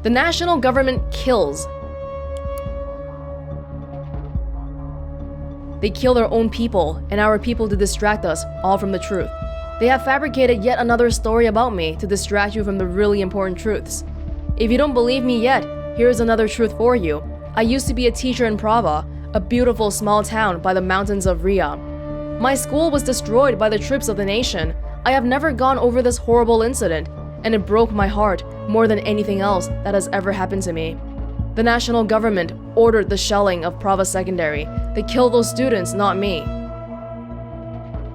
The national government kills. They kill their own people and our people to distract us all from the truth. They have fabricated yet another story about me to distract you from the really important truths. If you don't believe me yet, here's another truth for you. I used to be a teacher in Prava, a beautiful small town by the mountains of Ria. My school was destroyed by the troops of the nation. I have never gone over this horrible incident, and it broke my heart more than anything else that has ever happened to me. The national government ordered the shelling of Prava Secondary. They killed those students, not me.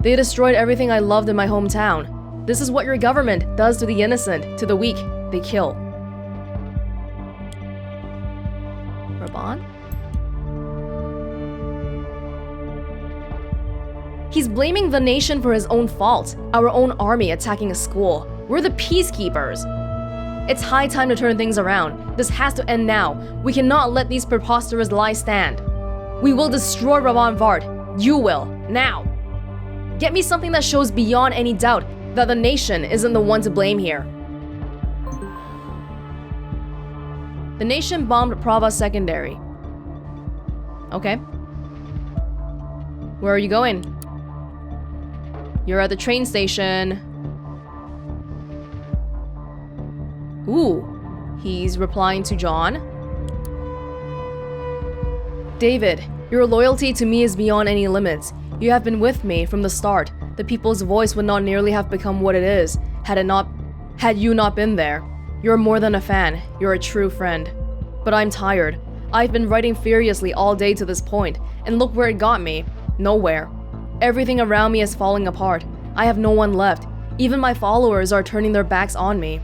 They destroyed everything I loved in my hometown. This is what your government does to the innocent, to the weak. They kill. Raban? He's blaming the nation for his own fault. Our own army attacking a school. We're the peacekeepers. It's high time to turn things around. This has to end now. We cannot let these preposterous lies stand. We will destroy Raban Vhart. You will. Now. Get me something that shows beyond any doubt that the nation isn't the one to blame here. The nation bombed Prava Secondary. Okay. Where are you going? You're at the train station. Ooh, he's replying to John. David, your loyalty to me is beyond any limits. You have been with me from the start. The people's voice would not nearly have become what it is had you not been there. You're more than a fan. You're a true friend. But I'm tired. I've been writing furiously all day to this point, and look where it got me. Nowhere. Everything around me is falling apart. I have no one left. Even my followers are turning their backs on me.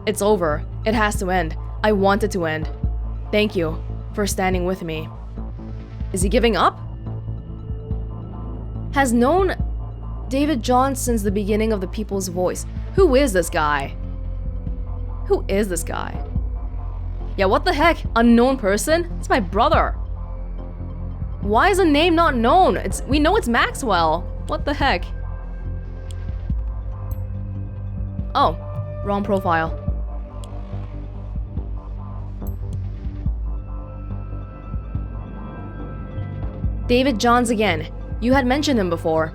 It's over. It has to end. I want it to end. Thank you for standing with me. Is he giving up? Has known David John since the beginning of the People's Voice. Who is this guy? Who is this guy? Yeah, what the heck? Unknown person? It's my brother. Why is the name not known? We know it's Maxwell. What the heck? Oh, wrong profile. David Johns again. You had mentioned him before.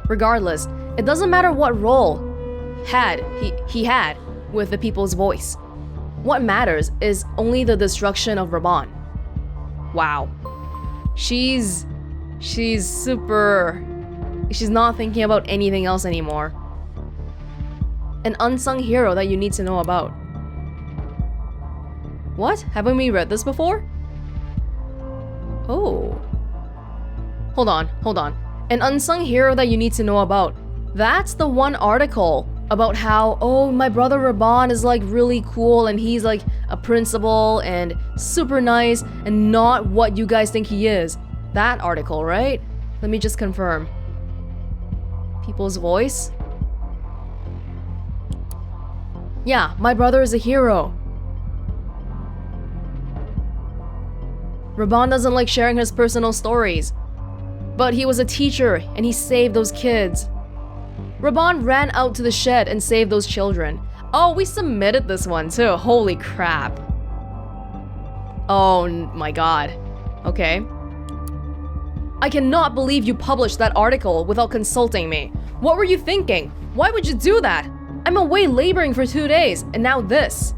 Regardless, it doesn't matter what role he had with the People's Voice. What matters is only the destruction of Raban. Wow. She's not thinking about anything else anymore. An unsung hero that you need to know about. What? Haven't we read this before? Oh. Hold on. An unsung hero that you need to know about. That's the one article about how, oh, my brother Raban is like really cool and he's like a principal and super nice and not what you guys think he is. That article, right? Let me just confirm. People's Voice? Yeah, my brother is a hero. Raban doesn't like sharing his personal stories. But he was a teacher and he saved those kids. Raban ran out to the shed and saved those children. Oh, we submitted this one too. Holy crap. Oh my god. Okay. I cannot believe you published that article without consulting me. What were you thinking? Why would you do that? I'm away laboring for 2 days, and now this.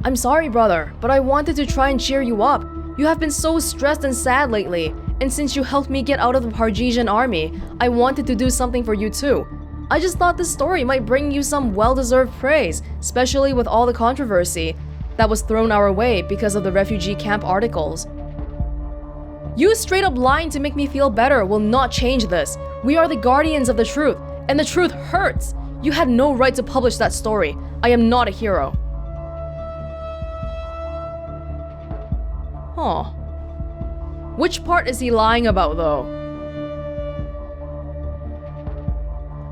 I'm sorry, brother, but I wanted to try and cheer you up. You have been so stressed and sad lately, and since you helped me get out of the Pargesian army, I wanted to do something for you too. I just thought this story might bring you some well-deserved praise, especially with all the controversy that was thrown our way because of the refugee camp articles. You straight up lying to make me feel better will not change this. We are the guardians of the truth, and the truth hurts. You had no right to publish that story. I am not a hero. Huh. Which part is he lying about, though?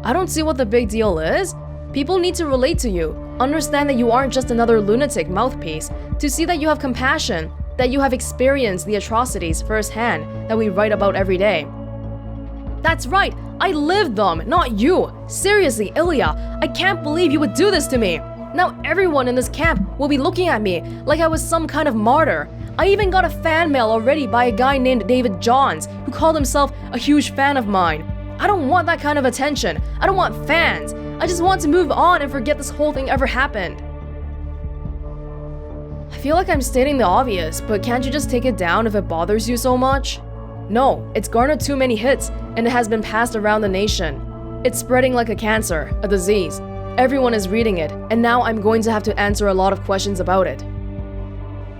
I don't see what the big deal is. People need to relate to you, understand that you aren't just another lunatic mouthpiece, to see that you have compassion, that you have experienced the atrocities firsthand that we write about every day. That's right, I lived them, not you. Seriously, Illya, I can't believe you would do this to me. Now everyone in this camp will be looking at me like I was some kind of martyr. I even got a fan mail already by a guy named David Johns who called himself a huge fan of mine. I don't want that kind of attention. I don't want fans. I just want to move on and forget this whole thing ever happened. I feel like I'm stating the obvious, but can't you just take it down if it bothers you so much? No, it's garnered too many hits, and it has been passed around the nation. It's spreading like a cancer, a disease. Everyone is reading it, and now I'm going to have to answer a lot of questions about it.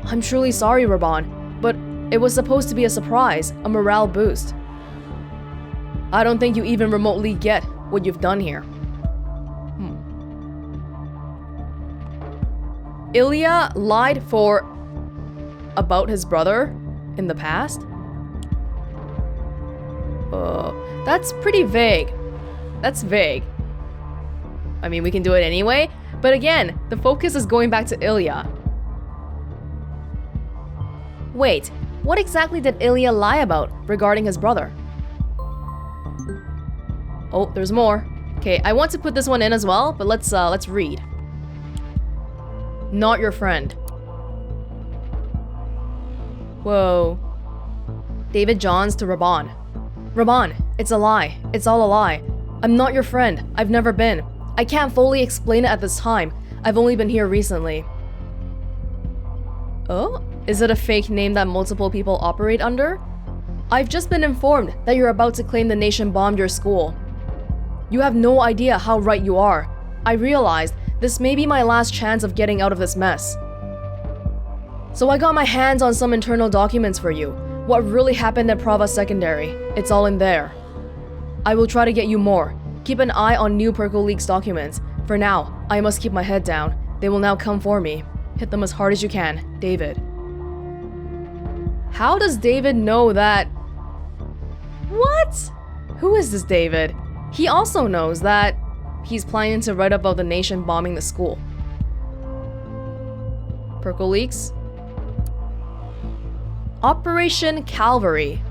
I'm truly sorry, Raban, but it was supposed to be a surprise, a morale boost. I don't think you even remotely get what you've done here. Illya lied about his brother in the past? That's pretty vague. That's vague. I mean, we can do it anyway, but again, the focus is going back to Illya. Wait, what exactly did Illya lie about regarding his brother? Oh, there's more. Okay, I want to put this one in as well, but let's read. Not your friend. Whoa. David Johns to Raban. Raban, it's a lie. It's all a lie. I'm not your friend. I've never been. I can't fully explain it at this time. I've only been here recently. Oh? Is it a fake name that multiple people operate under? I've just been informed that you're about to claim the nation bombed your school. You have no idea how right you are. I realized this may be my last chance of getting out of this mess. So I got my hands on some internal documents for you. What really happened at Prava Secondary. It's all in there. I will try to get you more. Keep an eye on new Perco Leaks documents. For now, I must keep my head down. They will now come for me. Hit them as hard as you can, David. How does David know that? What? Who is this David? He also knows that he's planning to write about the nation bombing the school. Perco Leaks? Operation Calvary.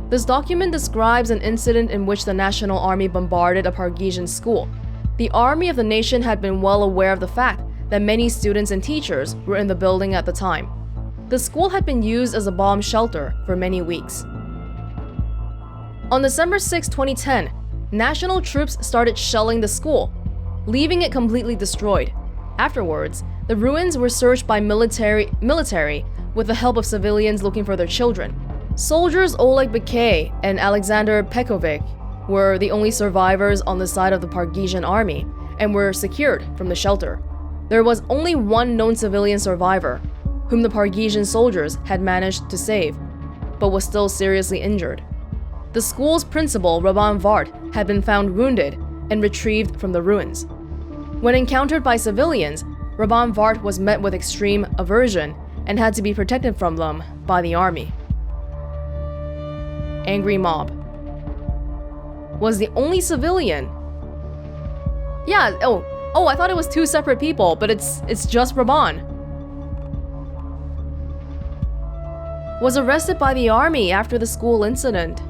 This document describes an incident in which the National Army bombarded a Pargesian school. The army of the nation had been well aware of the fact that many students and teachers were in the building at the time. The school had been used as a bomb shelter for many weeks. On December 6, 2010, national troops started shelling the school, leaving it completely destroyed. Afterwards, the ruins were searched by military with the help of civilians looking for their children. Soldiers Oleg Bakay and Alexander Pekovic were the only survivors on the side of the Pargesian army and were secured from the shelter. There was only one known civilian survivor, whom the Pargesian soldiers had managed to save, but was still seriously injured. The school's principal, Raban Vhart, had been found wounded and retrieved from the ruins. When encountered by civilians, Raban Vhart was met with extreme aversion and had to be protected from them by the army. Angry mob. Was the only civilian. Yeah, oh, I thought it was two separate people, but it's just Raban. Was arrested by the army after the school incident.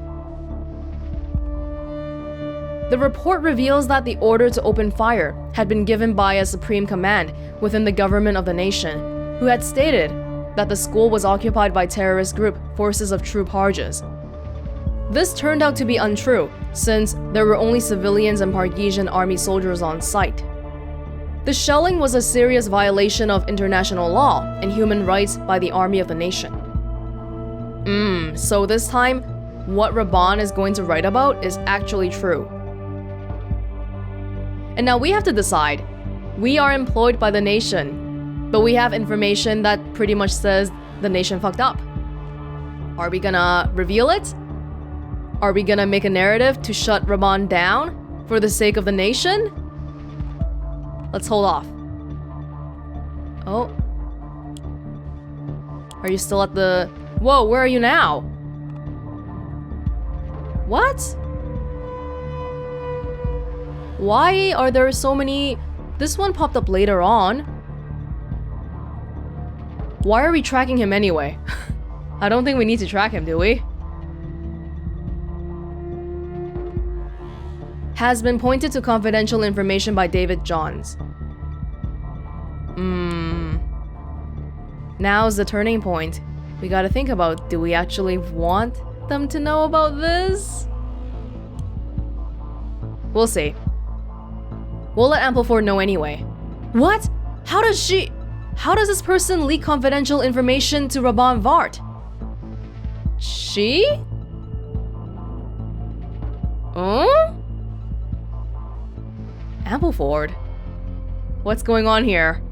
The report reveals that the order to open fire had been given by a supreme command within the government of the nation, who had stated that the school was occupied by terrorist group Forces of True Parges. This turned out to be untrue, since there were only civilians and Pargesian army soldiers on site. The shelling was a serious violation of international law and human rights by the army of the nation. So this time, what Raban is going to write about is actually true. And now we have to decide. We are employed by the nation, but we have information that pretty much says the nation fucked up. Are we gonna reveal it? Are we gonna make a narrative to shut Raban down for the sake of the nation? Let's hold off. Oh. Are you still at the... Whoa, where are you now? What? Why are there so many... This one popped up later on. Why are we tracking him anyway? I don't think we need to track him, do we? has been pointed to confidential information by David Johns. Now's the turning point. We gotta think about, do we actually want them to know about this? We'll see. We'll let Ampleford know anyway. What? How does this person leak confidential information to Raban Vhart? She? Ampleford? What's going on here?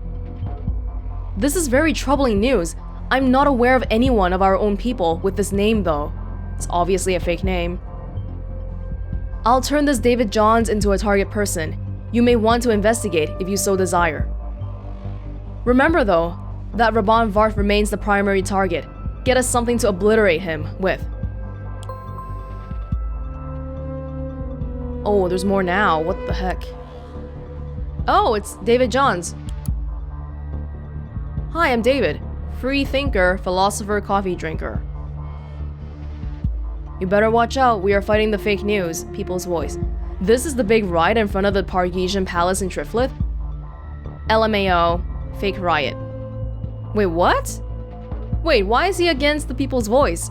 This is very troubling news. I'm not aware of anyone of our own people with this name though. It's obviously a fake name. I'll turn this David Johns into a target person. You may want to investigate if you so desire. Remember though, that Raban Vhart remains the primary target. Get us something to obliterate him with. Oh, there's more now. What the heck? Oh, it's David Johns. Hi, I'm David. Free thinker, philosopher, coffee drinker. You better watch out, we are fighting the fake news, people's voice. This is the big riot in front of the Pargesian palace in Triflith? LMAO, fake riot. Wait, what? Wait, why is he against the people's voice?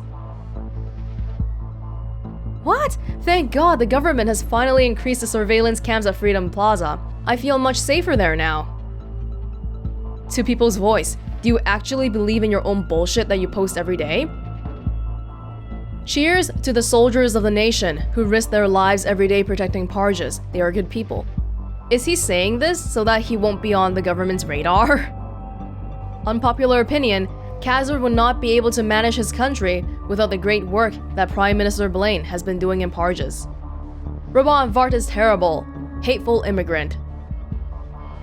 What? Thank God the government has finally increased the surveillance cams at Freedom Plaza. I feel much safer there now. To people's voice, do you actually believe in your own bullshit that you post every day? Cheers to the soldiers of the nation who risk their lives every day protecting Parges. They are good people. Is he saying this so that he won't be on the government's radar? Unpopular opinion, Khazard would not be able to manage his country without the great work that Prime Minister Blaine has been doing in Parges. Raban Vhart is terrible, hateful immigrant.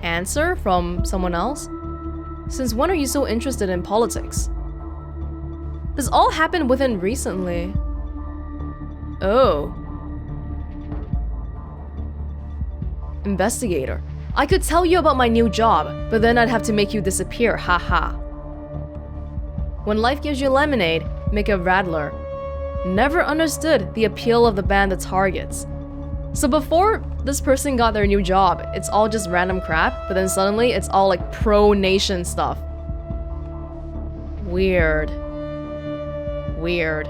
Answer from someone else? Since when are you so interested in politics? This all happened within recently. Oh. Investigator. I could tell you about my new job, but then I'd have to make you disappear, haha. When life gives you lemonade, make a rattler. Never understood the appeal of the band The Targets. So before this person got their new job, it's all just random crap, but then suddenly it's all like pro-nation stuff. Weird. Weird.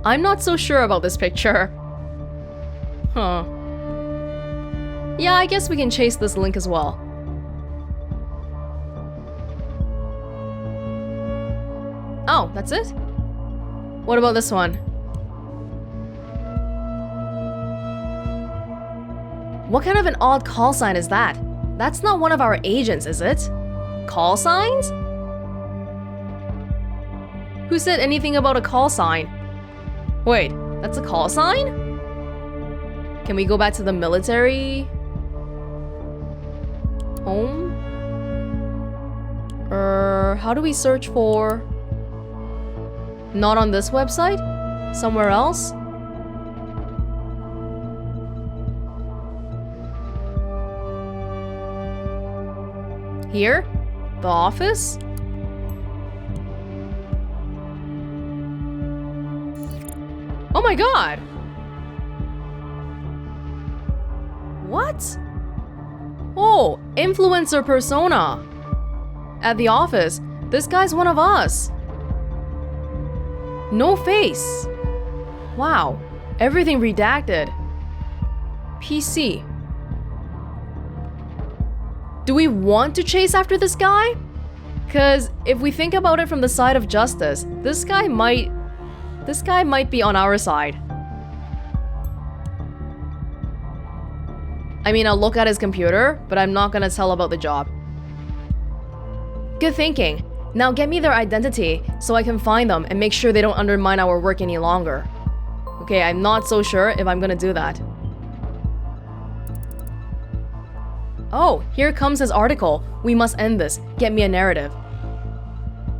I'm not so sure about this picture. Huh. Yeah, I guess we can chase this link as well. Oh, that's it? What about this one? What kind of an odd call sign is that? That's not one of our agents, is it? Call signs? Who said anything about a call sign? Wait, that's a call sign? Can we go back to the military? Home? How do we search for? Not on this website? Somewhere else? Here? The office? Oh my god! What? Oh, influencer persona! At the office, this guy's one of us. No face. Wow, everything redacted. PC. Do we want to chase after this guy? Cause if we think about it from the side of justice, this guy might be on our side. I mean, I'll look at his computer, but I'm not gonna tell about the job. Good thinking. Now get me their identity so I can find them and make sure they don't undermine our work any longer. Okay, I'm not so sure if I'm gonna do that. Oh, here comes his article. We must end this. Get me a narrative.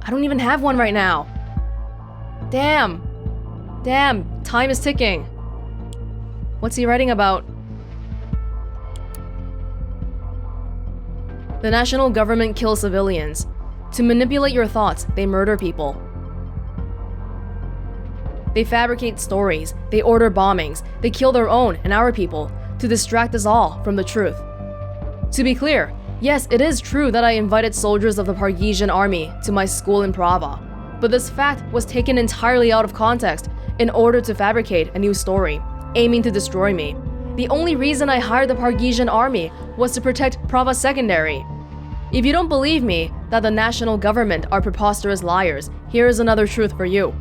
I don't even have one right now. Damn. Damn, time is ticking. What's he writing about? The national government kills civilians. To manipulate your thoughts, they murder people. They fabricate stories, they order bombings, they kill their own and our people to distract us all from the truth. To be clear, yes, it is true that I invited soldiers of the Pargesian army to my school in Prava, but this fact was taken entirely out of context in order to fabricate a new story, aiming to destroy me. The only reason I hired the Pargesian army was to protect Prava Secondary. If you don't believe me that the national government are preposterous liars, here is another truth for you.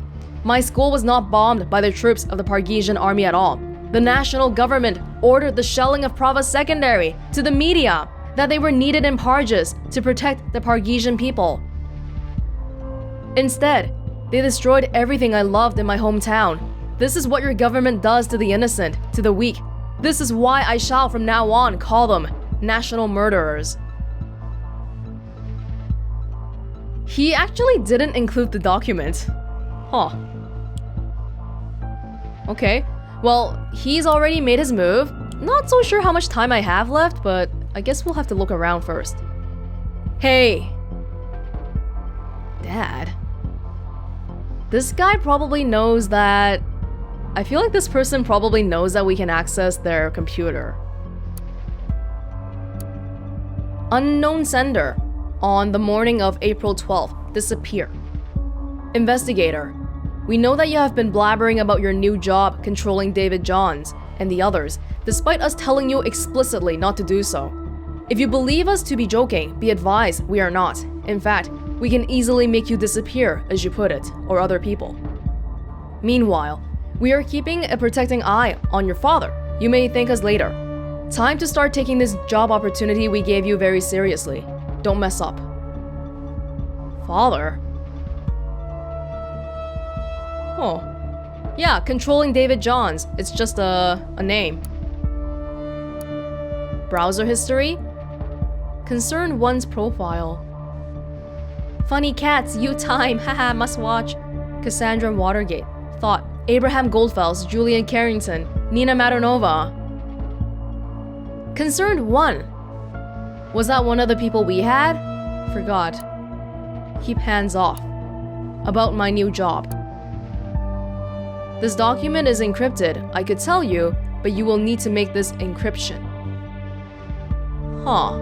My school was not bombed by the troops of the Pargesian army at all. The national government ordered the shelling of Prava Secondary to the media that they were needed in Parges to protect the Pargesian people. Instead, they destroyed everything I loved in my hometown. This is what your government does to the innocent, to the weak. This is why I shall from now on call them national murderers. He actually didn't include the document. Huh. Okay, well, he's already made his move. Not so sure how much time I have left, but I guess we'll have to look around first. Hey! Dad? This guy probably knows that... I feel like this person probably knows that we can access their computer. Unknown sender. On the morning of April 12th, disappear. Investigator. We know that you have been blabbering about your new job controlling David Johns and the others, despite us telling you explicitly not to do so. If you believe us to be joking, be advised we are not. In fact, we can easily make you disappear, as you put it, or other people. Meanwhile, we are keeping a protecting eye on your father. You may thank us later. Time to start taking this job opportunity we gave you very seriously. Don't mess up. Father? Oh. Yeah, controlling David Johns. It's just a name. Browser history? Concern one's profile. Funny cats, you time, haha, must watch. Cassandra Watergate. Thought. Abraham Goldfels, Julian Carrington, Nina Maronova. Concerned 1. Was that one of the people we had? Forgot. Keep hands off. About my new job. This document is encrypted, I could tell you, but you will need to make this encryption. Huh.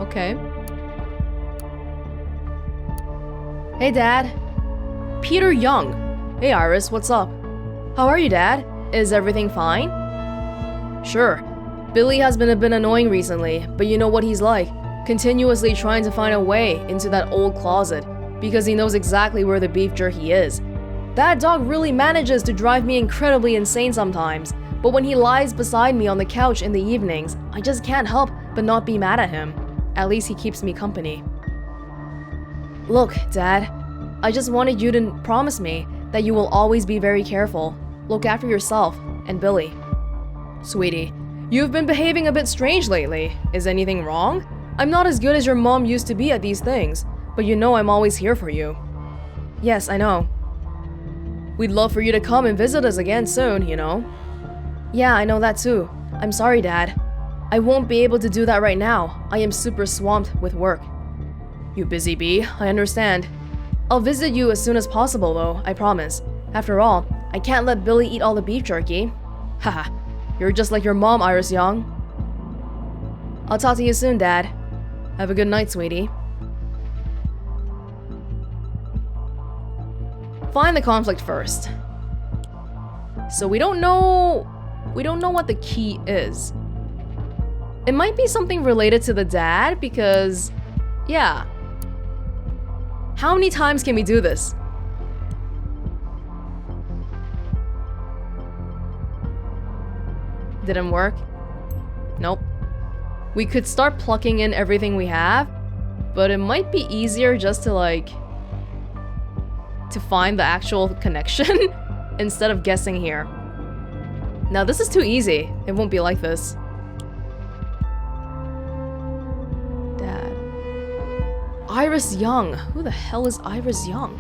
Okay. Hey, Dad. Peter Young. Hey, Iris, what's up? How are you, Dad? Is everything fine? Sure. Billy has been a bit annoying recently, but you know what he's like. Continuously trying to find a way into that old closet, because he knows exactly where the beef jerky is. That dog really manages to drive me incredibly insane sometimes, but when he lies beside me on the couch in the evenings, I just can't help but not be mad at him. At least he keeps me company. Look, Dad, I just wanted you to promise me that you will always be very careful. Look after yourself and Billy. Sweetie, you've been behaving a bit strange lately. Is anything wrong? I'm not as good as your mom used to be at these things, but you know I'm always here for you. Yes, I know. We'd love for you to come and visit us again soon, you know? Yeah, I know that too. I'm sorry, Dad. I won't be able to do that right now. I am super swamped with work. You busy bee, I understand. I'll visit you as soon as possible though, I promise. After all, I can't let Billy eat all the beef jerky. Haha, you're just like your mom, Iris Young. I'll talk to you soon, Dad. Have a good night, sweetie. Find the conflict first. So we don't know what the key is. It might be something related to the dad because, yeah. How many times can we do this? Didn't work? Nope. We could start plucking in everything we have, but it might be easier just to to find the actual connection instead of guessing here. Now this is too easy. It won't be like this. Dad. Iris Young. Who the hell is Iris Young?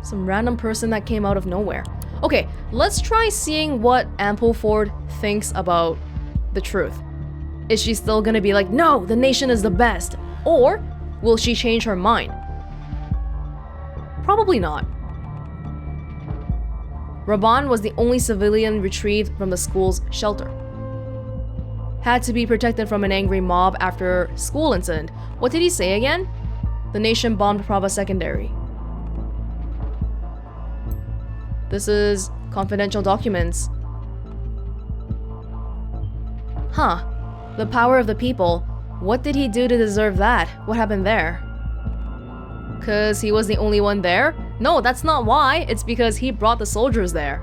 Some random person that came out of nowhere. Okay, let's try seeing what Ampleford thinks about the truth. Is she still gonna be like, no, the nation is the best? Or will she change her mind? Probably not. Raban was the only civilian retrieved from the school's shelter. Had to be protected from an angry mob after school incident. What did he say again? The nation bombed Prava Secondary. This is confidential documents. Huh. The power of the people. What did he do to deserve that? What happened there? 'Cause he was the only one there? No, that's not why. It's because he brought the soldiers there.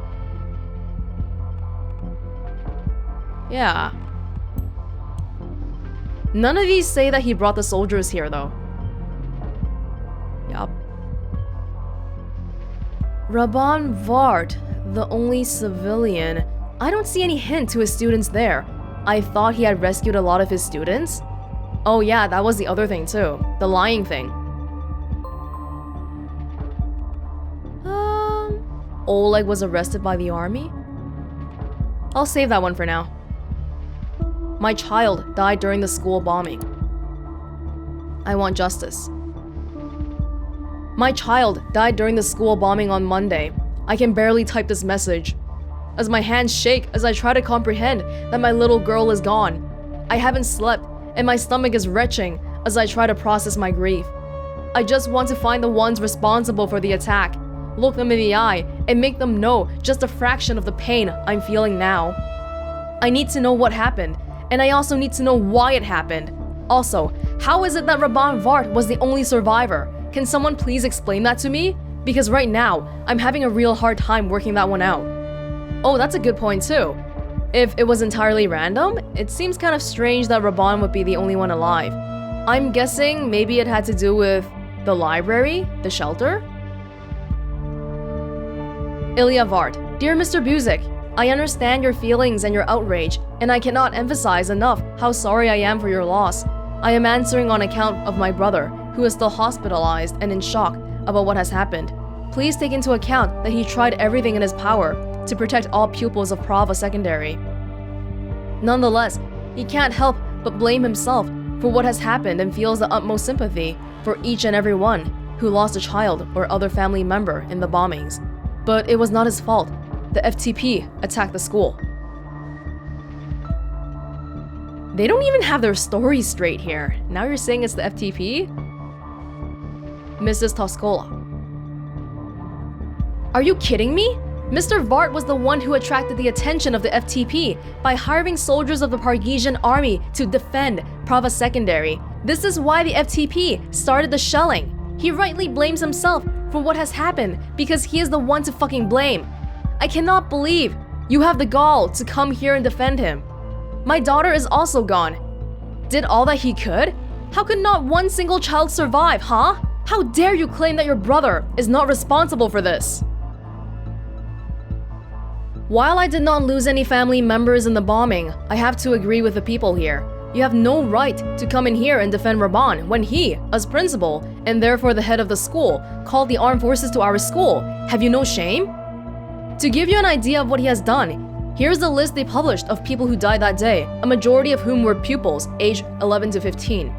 Yeah. None of these say that he brought the soldiers here, though. Yup. Raban Vhart, the only civilian. I don't see any hint to his students there. I thought he had rescued a lot of his students. Oh yeah, that was the other thing too. The lying thing. Oleg was arrested by the army? I'll save that one for now. My child died during the school bombing. I want justice. My child died during the school bombing on Monday. I can barely type this message, as my hands shake as I try to comprehend that my little girl is gone. I haven't slept, and my stomach is retching as I try to process my grief. I just want to find the ones responsible for the attack, look them in the eye, and make them know just a fraction of the pain I'm feeling now. I need to know what happened, and I also need to know why it happened. Also, how is it that Raban Vhart was the only survivor? Can someone please explain that to me? Because right now, I'm having a real hard time working that one out. Oh, that's a good point too. If it was entirely random, it seems kind of strange that Raban would be the only one alive. I'm guessing maybe it had to do with the library, the shelter? Illya Vhart. Dear Mr. Buzik, I understand your feelings and your outrage, and I cannot emphasize enough how sorry I am for your loss. I am answering on account of my brother, who is still hospitalized and in shock about what has happened. Please take into account that he tried everything in his power to protect all pupils of Prava Secondary. Nonetheless, he can't help but blame himself for what has happened and feels the utmost sympathy for each and every one who lost a child or other family member in the bombings. But it was not his fault. The FTP attacked the school. They don't even have their story straight here. Now you're saying it's the FTP? Mrs. Toskola. Are you kidding me? Mr. Vhart was the one who attracted the attention of the FTP by hiring soldiers of the Pargesian army to defend Prava Secondary. This is why the FTP started the shelling. He rightly blames himself for what has happened because he is the one to fucking blame. I cannot believe you have the gall to come here and defend him. My daughter is also gone. Did all that he could? How could not one single child survive, huh? How dare you claim that your brother is not responsible for this? While I did not lose any family members in the bombing, I have to agree with the people here. You have no right to come in here and defend Raban when he, as principal, and therefore the head of the school, called the armed forces to our school. Have you no shame? To give you an idea of what he has done, here's the list they published of people who died that day, a majority of whom were pupils aged 11 to 15.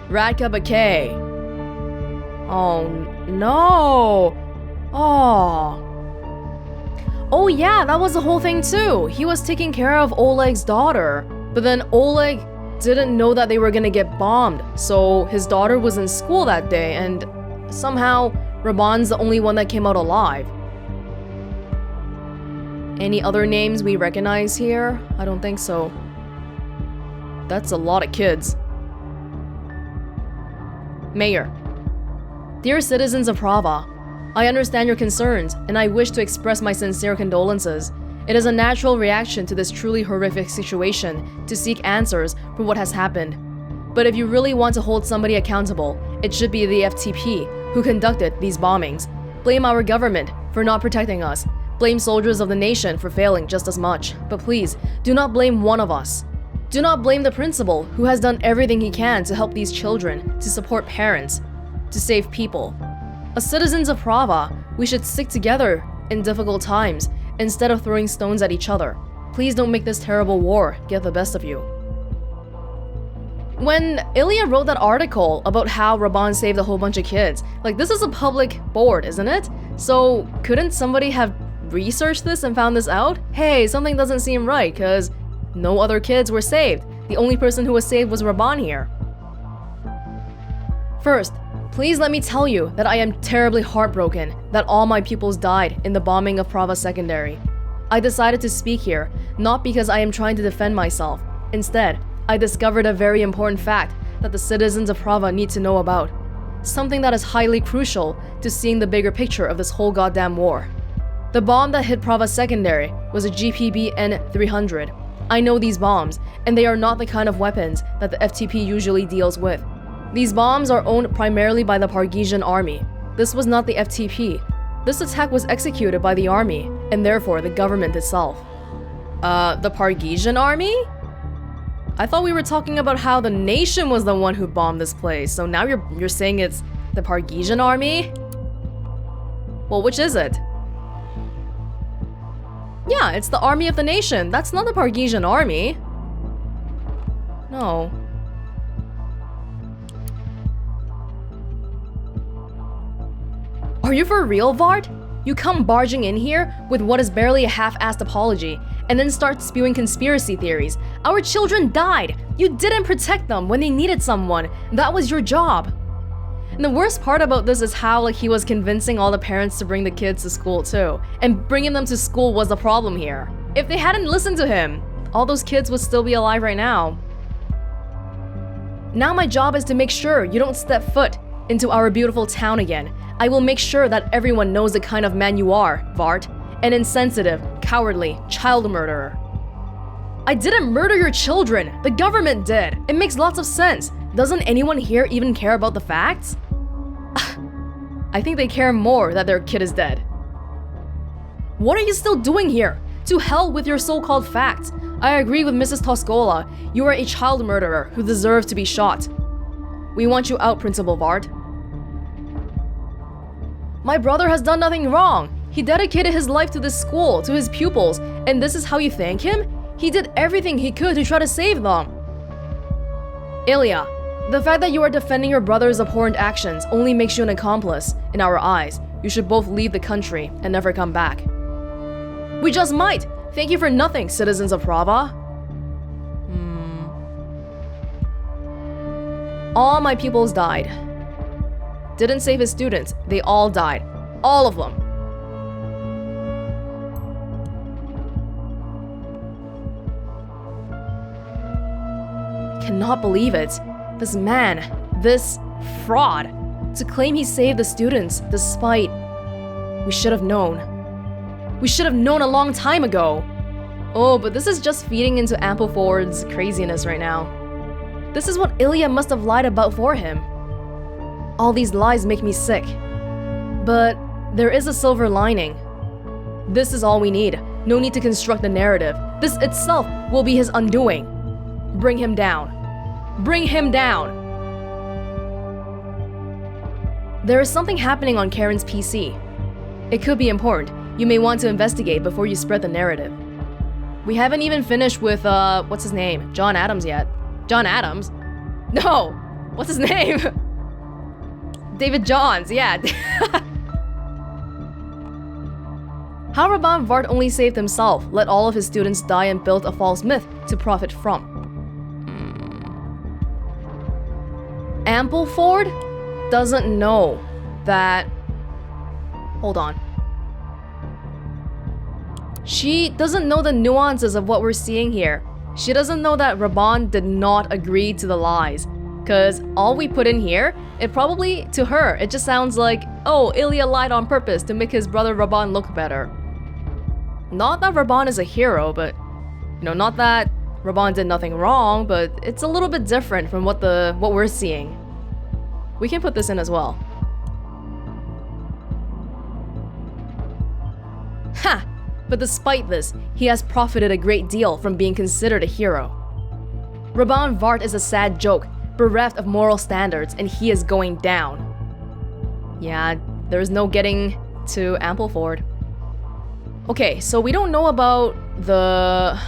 Radka Bakay. Oh no. Oh yeah, that was the whole thing too. He was taking care of Oleg's daughter. But then Oleg didn't know that they were gonna get bombed. So his daughter was in school that day and somehow Raban's the only one that came out alive. Any other names we recognize here? I don't think so. That's a lot of kids. Mayor. Dear citizens of Prava, I understand your concerns, and I wish to express my sincere condolences. It is a natural reaction to this truly horrific situation to seek answers for what has happened. But if you really want to hold somebody accountable, it should be the FTP who conducted these bombings. Blame our government for not protecting us. Blame soldiers of the nation for failing just as much. But please, do not blame one of us. Do not blame the principal who has done everything he can to help these children, to support parents, to save people. As citizens of Prava, we should stick together in difficult times instead of throwing stones at each other. Please don't make this terrible war get the best of you. When Illya wrote that article about how Raban saved a whole bunch of kids, like this is a public board, isn't it? So couldn't somebody have researched this and found this out? Hey, something doesn't seem right, because no other kids were saved. The only person who was saved was Raban here. First, please let me tell you that I am terribly heartbroken that all my pupils died in the bombing of Prava Secondary. I decided to speak here, not because I am trying to defend myself. Instead, I discovered a very important fact that the citizens of Prava need to know about. Something that is highly crucial to seeing the bigger picture of this whole goddamn war. The bomb that hit Prava Secondary was a GPB-N-300. I know these bombs, and they are not the kind of weapons that the FTP usually deals with. These bombs are owned primarily by the Pargesian army. This was not the FTP. This attack was executed by the army, and therefore the government itself. The Pargesian army? I thought we were talking about how the nation was the one who bombed this place, so now you're saying it's the Pargesian army? Well, which is it? Yeah, it's the army of the nation. That's not the Pargesian army. No. Are you for real, Vhart? You come barging in here with what is barely a half-assed apology, and then start spewing conspiracy theories. Our children died! You didn't protect them when they needed someone. That was your job. And the worst part about this is how he was convincing all the parents to bring the kids to school too. And bringing them to school was the problem here. If they hadn't listened to him, all those kids would still be alive right now. Now my job is to make sure you don't step foot into our beautiful town again. I will make sure that everyone knows the kind of man you are, Vhart. An insensitive, cowardly child murderer. I didn't murder your children. The government did. It makes lots of sense. Doesn't anyone here even care about the facts? I think they care more that their kid is dead. What are you still doing here? To hell with your so-called facts. I agree with Mrs. Toscola. You are a child murderer who deserves to be shot. We want you out, Principal Vhart. My brother has done nothing wrong. He dedicated his life to this school, to his pupils, and this is how you thank him? He did everything he could to try to save them. Illya, the fact that you are defending your brother's abhorrent actions only makes you an accomplice in our eyes. You should both leave the country and never come back. We just might. Thank you for nothing, citizens of Prava. All my pupils died. Didn't save his students. They all died. All of them. Cannot believe it. This man, this fraud, to claim he saved the students despite... We should have known. We should have known a long time ago. Oh, but this is just feeding into Ampleford's craziness right now. This is what Illya must have lied about for him. All these lies make me sick. But there is a silver lining. This is all we need. No need to construct a narrative. This itself will be his undoing. Bring him down. Bring him down! There is something happening on Karen's PC. It could be important. You may want to investigate before you spread the narrative. We haven't even finished with, what's his name? John Adams yet. John Adams? No! What's his name? David Johns, yeah. How Raban Vhart only saved himself, let all of his students die and built a false myth to profit from. Ampleford doesn't know that... Hold on. She doesn't know the nuances of what we're seeing here. She doesn't know that Raban did not agree to the lies. Because all we put in here, it probably, to her, it just sounds like, oh, Illya lied on purpose to make his brother Raban look better. Not that Raban is a hero, but, not that Raban did nothing wrong, but it's a little bit different from what we're seeing. We can put this in as well. Ha! But despite this, he has profited a great deal from being considered a hero. Raban Vhart is a sad joke, bereft of moral standards, and he is going down. Yeah, there's no getting to Ampleford. Okay, so we don't know about the...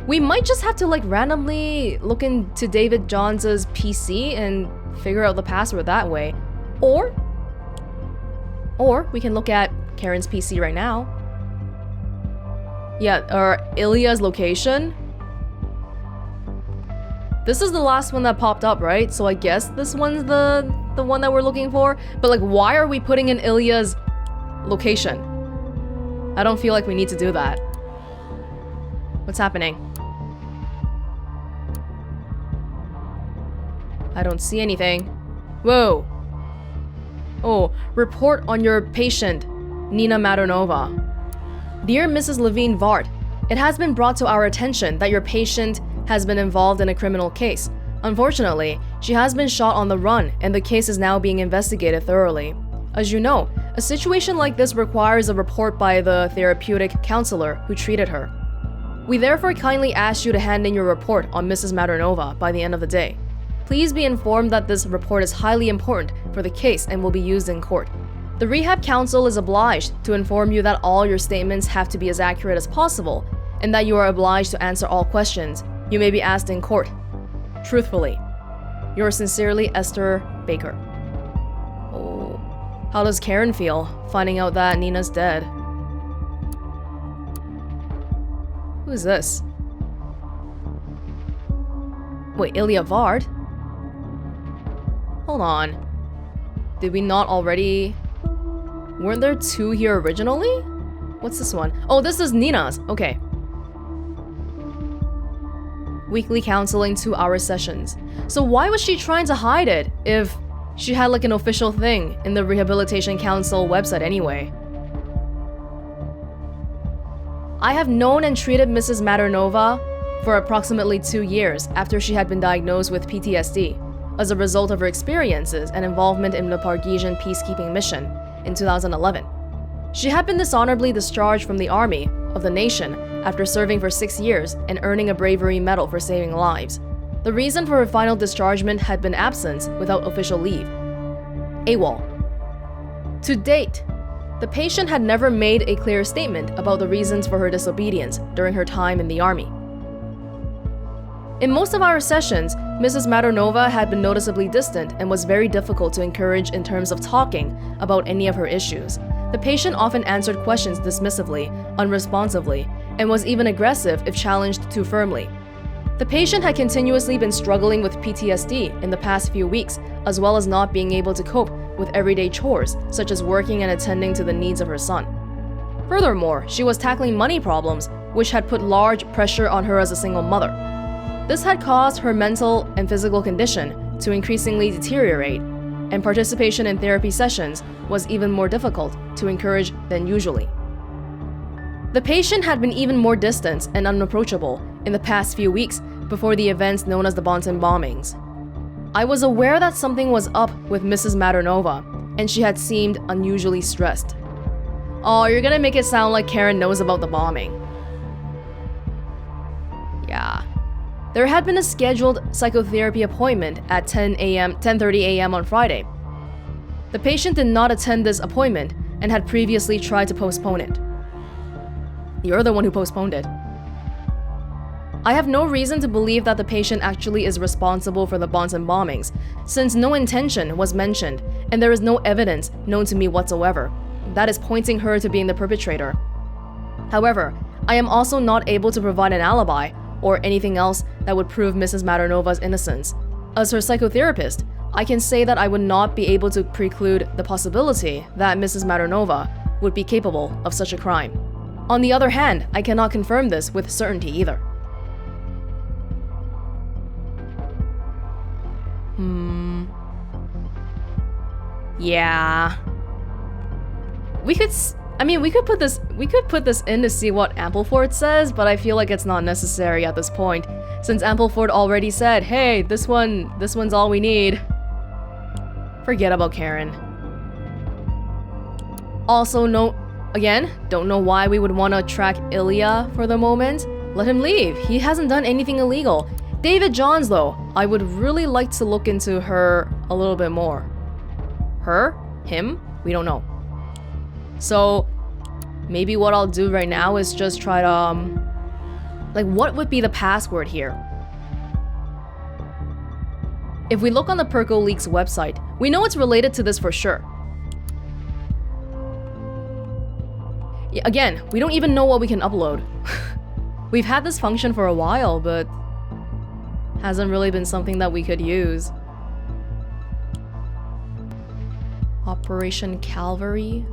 We might just have to randomly look into David Johns' PC and figure out the password that way. Or Or we can look at Karen's PC right now. Yeah, or Illya's location. This is the last one that popped up, right? So I guess this one's the one that we're looking for. But like, why are we putting in Illya's location? I don't feel like we need to do that. What's happening? I don't see anything. Whoa. Oh, report on your patient, Nina Maternova. Dear Mrs. Raban Vhart, it has been brought to our attention that your patient has been involved in a criminal case. Unfortunately, she has been shot on the run and the case is now being investigated thoroughly. As you know, a situation like this requires a report by the therapeutic counselor who treated her. We therefore kindly ask you to hand in your report on Mrs. Maternova by the end of the day. Please be informed that this report is highly important for the case and will be used in court. The Rehab Council is obliged to inform you that all your statements have to be as accurate as possible and that you are obliged to answer all questions you may be asked in court. Truthfully, yours sincerely, Esther Baker. Oh, how does Karen feel finding out that Nina's dead? Who is this? Wait, Illya Vhart? Hold on. Did we not already... Weren't there two here originally? What's this one? Oh, this is Nina's. Okay. Weekly counseling 2-hour sessions. So why was she trying to hide it if she had like an official thing in the Rehabilitation Council website anyway? I have known and treated Mrs. Maternova for approximately 2 years after she had been diagnosed with PTSD as a result of her experiences and involvement in the Pargesian peacekeeping mission in 2011. She had been dishonorably discharged from the army of the nation after serving for 6 years and earning a bravery medal for saving lives. The reason for her final dischargement had been absence without official leave. AWOL. To date, the patient had never made a clear statement about the reasons for her disobedience during her time in the army. In most of our sessions, Mrs. Maternova had been noticeably distant and was very difficult to encourage in terms of talking about any of her issues. The patient often answered questions dismissively, unresponsively, and was even aggressive if challenged too firmly. The patient had continuously been struggling with PTSD in the past few weeks, as well as not being able to cope with everyday chores, such as working and attending to the needs of her son. Furthermore, she was tackling money problems, which had put large pressure on her as a single mother. This had caused her mental and physical condition to increasingly deteriorate, and participation in therapy sessions was even more difficult to encourage than usually. The patient had been even more distant and unapproachable in the past few weeks before the events known as the Bonton bombings. I was aware that something was up with Mrs. Maternova, and she had seemed unusually stressed. Oh, you're gonna make it sound like Karen knows about the bombing. Yeah. There had been a scheduled psychotherapy appointment at 10:30 a.m. on Friday. The patient did not attend this appointment and had previously tried to postpone it. You're the one who postponed it. I have no reason to believe that the patient actually is responsible for the Bonton bombings, since no intention was mentioned and there is no evidence known to me whatsoever that is pointing her to being the perpetrator. However, I am also not able to provide an alibi or anything else that would prove Mrs. Maternova's innocence. As her psychotherapist, I can say that I would not be able to preclude the possibility that Mrs. Maternova would be capable of such a crime. On the other hand, I cannot confirm this with certainty either. Yeah. We could put this in to see what Ampleford says, but I feel like it's not necessary at this point, since Ampleford already said, hey, this one's all we need. Forget about Karen. Also, don't know why we would want to track Illya for the moment. Let him leave. He hasn't done anything illegal. David Johns, though, I would really like to look into her a little bit more. Her? Him? We don't know. So, maybe what I'll do right now is just try to, what would be the password here? If we look on the Perco Leaks website, we know it's related to this for sure. Again, we don't even know what we can upload. We've had this function for a while, but hasn't really been something that we could use. Operation Calvary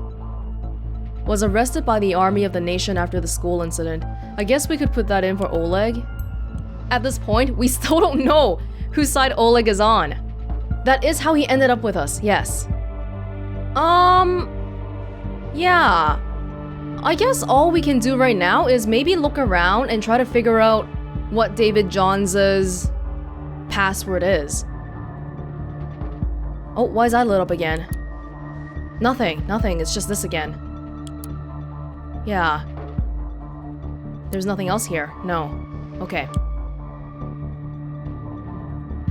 was arrested by the army of the nation after the school incident. I guess we could put that in for Oleg. At this point, we still don't know whose side Oleg is on. That is how he ended up with us, yes. Yeah. I guess all we can do right now is maybe look around and try to figure out what David Johns' password is. Oh, why is that lit up again? Nothing, it's just this again. Yeah. There's nothing else here. No. Okay.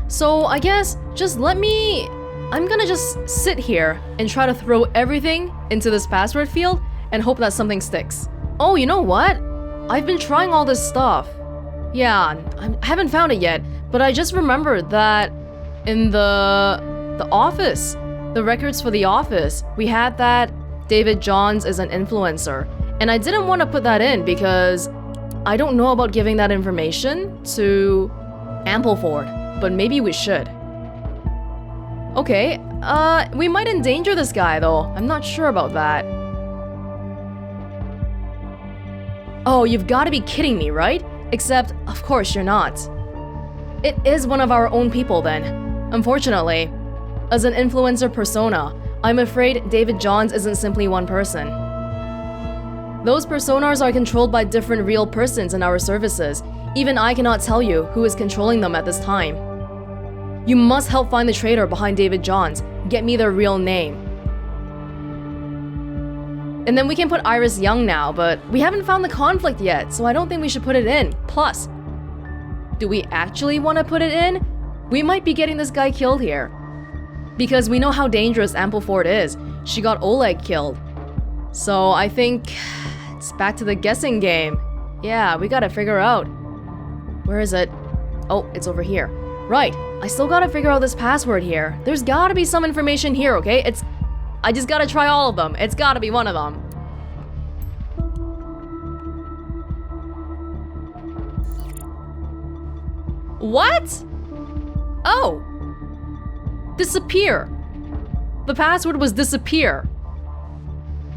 So I guess just I'm gonna just sit here and try to throw everything into this password field and hope that something sticks. Oh, you know what? I've been trying all this stuff. Yeah, I haven't found it yet, but I just remembered that in the office, the records for the office, we had that David Johns is an influencer. And I didn't want to put that in because I don't know about giving that information to Ampleford, but maybe we should. Okay, we might endanger this guy though. I'm not sure about that. Oh, you've got to be kidding me, right? Except, of course, you're not. It is one of our own people then. Unfortunately, as an influencer persona, I'm afraid David Johns isn't simply one person. Those personas are controlled by different real persons in our services. Even I cannot tell you who is controlling them at this time. You must help find the traitor behind David Johns. Get me their real name. And then we can put Iris Young now, but we haven't found the conflict yet, so I don't think we should put it in. Plus, do we actually want to put it in? We might be getting this guy killed here. Because we know how dangerous Ampleford is. She got Oleg killed. So I think it's back to the guessing game. Yeah, we gotta figure out. Where is it? Oh, it's over here. Right, I still gotta figure out this password here. There's gotta be some information here, okay? I just gotta try all of them. It's gotta be one of them. What? Oh. Disappear. The password was disappear.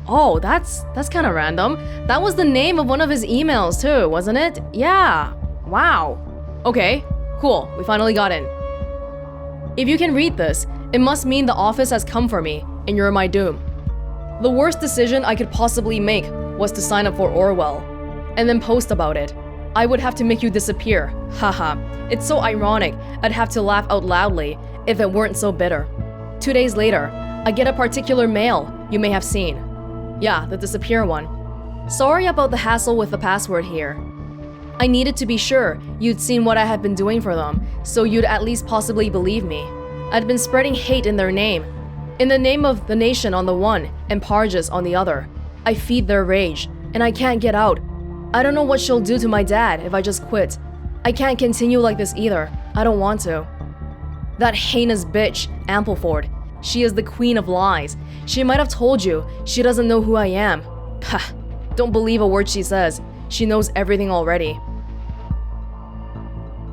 Oh, that's kind of random. That was the name of one of his emails too, wasn't it? Yeah. Wow. Okay, cool. We finally got in. If you can read this, it must mean the office has come for me, and you're my doom. The worst decision I could possibly make was to sign up for Orwell, and then post about it. I would have to make you disappear. Haha. It's so ironic, I'd have to laugh out loudly if it weren't so bitter. 2 days later, I get a particular mail you may have seen. Yeah, the disappear one. Sorry about the hassle with the password here. I needed to be sure you'd seen what I had been doing for them, so you'd at least possibly believe me. I'd been spreading hate in their name. In the name of the nation on the one, and Parges on the other. I feed their rage, and I can't get out. I don't know what she'll do to my dad if I just quit. I can't continue like this either. I don't want to. That heinous bitch, Ampleford. She is the queen of lies. She might have told you she doesn't know who I am. Pah, don't believe a word she says. She knows everything already.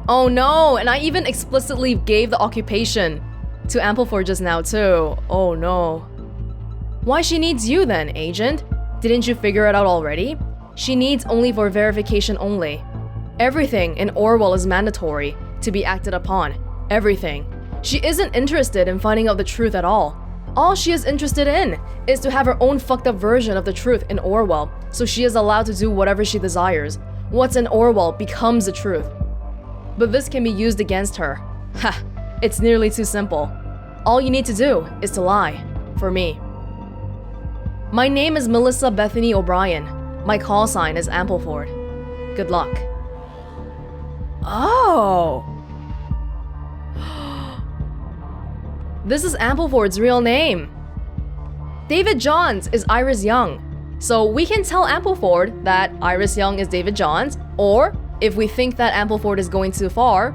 Oh no, and I even explicitly gave the occupation to Ampleford just now too. Oh no. Why she needs you then, Agent? Didn't you figure it out already? She needs only for verification only. Everything in Orwell is mandatory to be acted upon. Everything. She isn't interested in finding out the truth at all. All she is interested in is to have her own fucked up version of the truth in Orwell, so she is allowed to do whatever she desires. What's in Orwell becomes the truth. But this can be used against her. Ha, it's nearly too simple. All you need to do is to lie. For me. My name is Melissa Bethany O'Brien. My call sign is Ampleford. Good luck. Oh! This is Ampleford's real name. David Johns is Iris Young. So we can tell Ampleford that Iris Young is David Johns, or if we think that Ampleford is going too far,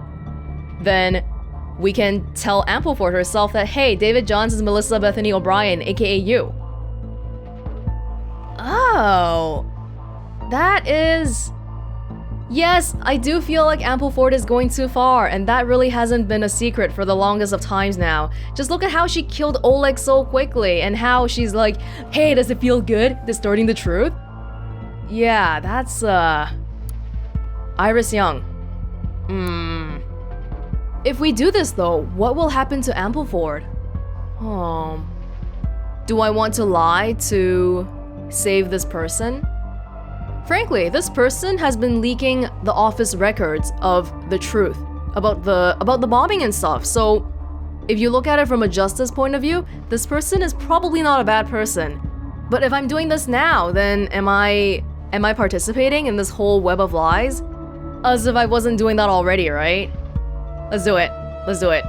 then we can tell Ampleford herself that, hey, David Johns is Melissa Bethany O'Brien, aka you. Oh, that is... Yes, I do feel like Ampleford is going too far, and that really hasn't been a secret for the longest of times now. Just look at how she killed Oleg so quickly, and how she's like, hey, does it feel good? Distorting the truth? Yeah, that's, Iris Young. If we do this though, what will happen to Ampleford? Do I want to lie to save this person? Frankly, this person has been leaking the office records of the truth about the bombing and stuff. So if you look at it from a justice point of view, this person is probably not a bad person. But if I'm doing this now, then am I participating in this whole web of lies? As if I wasn't doing that already, right? Let's do it. Let's do it.